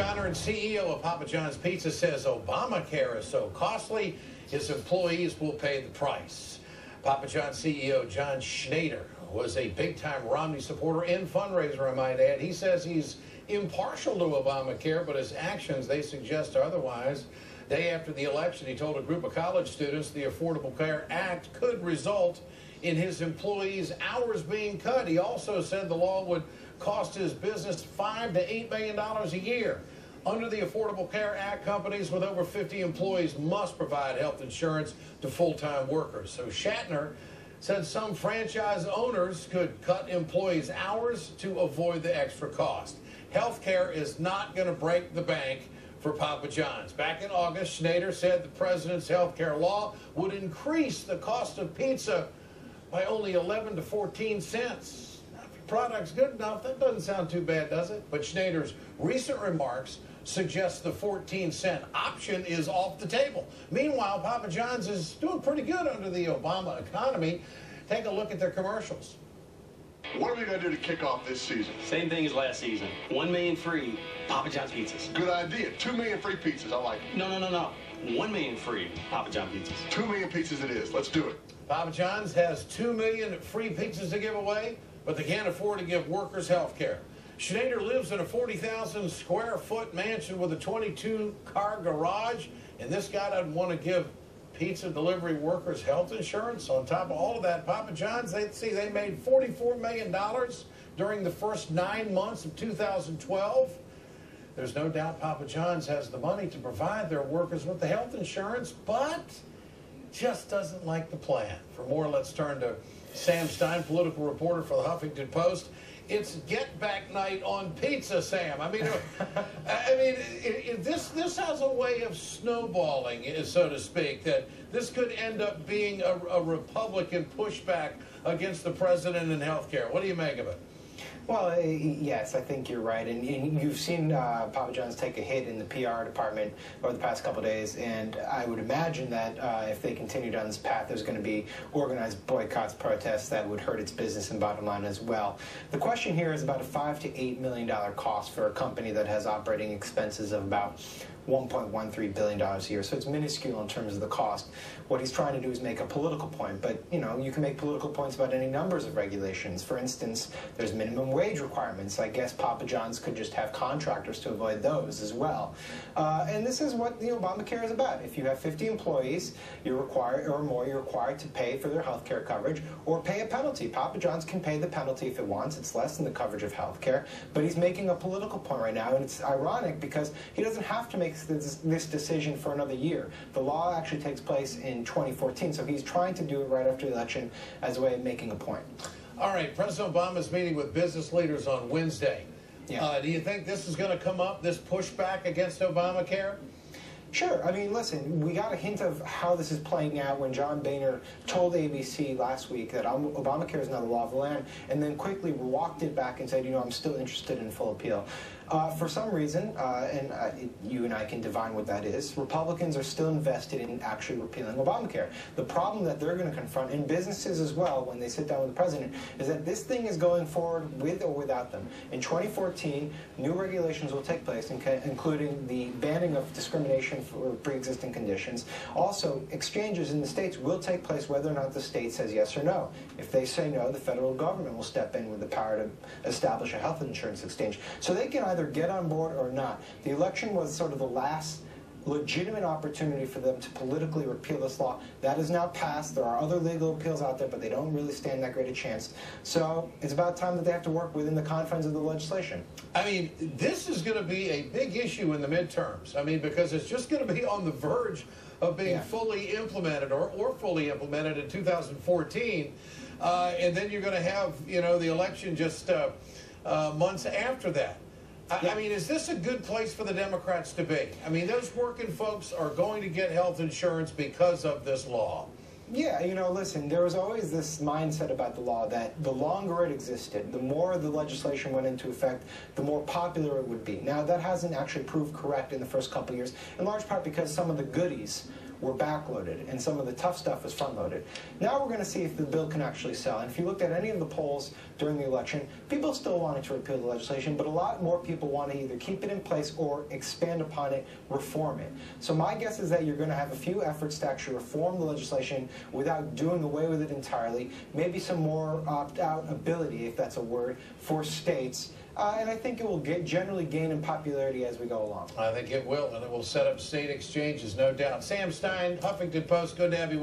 Founder and CEO of Papa John's Pizza says Obamacare is so costly, his employees will pay the price. Papa John's CEO John Schneider was a big-time Romney supporter and fundraiser, I might add. He says he's impartial to Obamacare, but his actions, they suggest otherwise. Day after the election, he told a group of college students the Affordable Care Act could result in his employees' hours being cut. He also said the law would cost his business $5 to $8 million a year. Under the Affordable Care Act, companies with over 50 employees must provide health insurance to full-time workers. So Shatner said some franchise owners could cut employees' hours to avoid the extra cost. Health care is not going to break the bank for Papa John's. Back in August, Schneider said the president's health care law would increase the cost of pizza by only 11 to 14 cents. Now, if your product's good enough, that doesn't sound too bad, does it? But Schneider's recent remarks suggest the 14-cent option is off the table. Meanwhile, Papa John's is doing pretty good under the Obama economy. Take a look at their commercials. What are we going to do to kick off this season? Same thing as last season. 1 million free Papa John's pizzas. Good idea. 2 million free pizzas. I like it. No. 1 million free Papa John's pizzas. 2 million pizzas it is. Let's do it. Papa John's has 2 million free pizzas to give away, but they can't afford to give workers health care. Schneider lives in a 40,000 square foot mansion with a 22-car garage, and this guy doesn't want to give pizza delivery workers health insurance. On top of all of that, Papa John's, they made $44 million during the first 9 months of 2012. There's no doubt Papa John's has the money to provide their workers with the health insurance, but just doesn't like the plan. For more, let's turn to Sam Stein, political reporter for the Huffington Post. It's get back night on pizza, Sam. I mean, this has a way of snowballing, so to speak, that this could end up being a Republican pushback against the president in health care. What do you make of it? Well, yes, I think you're right. And you've seen Papa John's take a hit in the PR department over the past couple of days, and I would imagine that if they continue down this path, there's going to be organized boycotts, protests that would hurt its business and bottom line as well. The question here is about a $5 to $8 million cost for a company that has operating expenses of about $1.13 billion a year, so it's minuscule in terms of the cost. What he's trying to do is make a political point, but you know, you can make political points about any numbers of regulations. For instance, there's minimum wage requirements. I guess Papa John's could just have contractors to avoid those as well. And this is what the Obamacare is about. If you have 50 employees, you're required, or more, you're required to pay for their health care coverage or pay a penalty. Papa John's can pay the penalty if it wants. It's less than the coverage of health care, but he's making a political point right now, and it's ironic because he doesn't have to make this decision for another year. The law actually takes place in 2014, so he's trying to do it right after the election as a way of making a point. All right, President Obama's meeting with business leaders on Wednesday. Yeah. Do you think this is going to come up, this pushback against Obamacare? Sure. I mean, listen, we got a hint of how this is playing out when John Boehner told ABC last week that Obamacare is not a law of the land, and then quickly walked it back and said, you know, I'm still interested in full appeal. For some reason, you and I can divine what that is, Republicans are still invested in actually repealing Obamacare. The problem that they're going to confront, and businesses as well, when they sit down with the president, is that this thing is going forward with or without them. In 2014, new regulations will take place, including the banning of discrimination for pre-existing conditions. Also, exchanges in the states will take place whether or not the state says yes or no. If they say no, the federal government will step in with the power to establish a health insurance exchange. So they can either get on board or not. The election was sort of the last legitimate opportunity for them to politically repeal this law. That is now passed. There are other legal appeals out there, but they don't really stand that great a chance. So it's about time that they have to work within the confines of the legislation. I mean, this is going to be a big issue in the midterms. I mean, because it's just going to be on the verge of being fully implemented or fully implemented in 2014. And then you're going to have, you know, the election just months after that. I mean, is this a good place for the Democrats to be? I mean, those working folks are going to get health insurance because of this law. Yeah, you know, listen, there was always this mindset about the law that the longer it existed, the more the legislation went into effect, the more popular it would be. Now, that hasn't actually proved correct in the first couple of years, in large part because some of the goodies were backloaded, and some of the tough stuff was front-loaded. Now we're going to see if the bill can actually sell. And if you looked at any of the polls during the election, people still wanted to repeal the legislation, but a lot more people want to either keep it in place or expand upon it, reform it. So my guess is that you're going to have a few efforts to actually reform the legislation without doing away with it entirely, maybe some more opt-out ability, if that's a word, for states. And I think it will generally gain in popularity as we go along. I think it will, and it will set up state exchanges, no doubt. Sam Stein, Huffington Post, good to have you.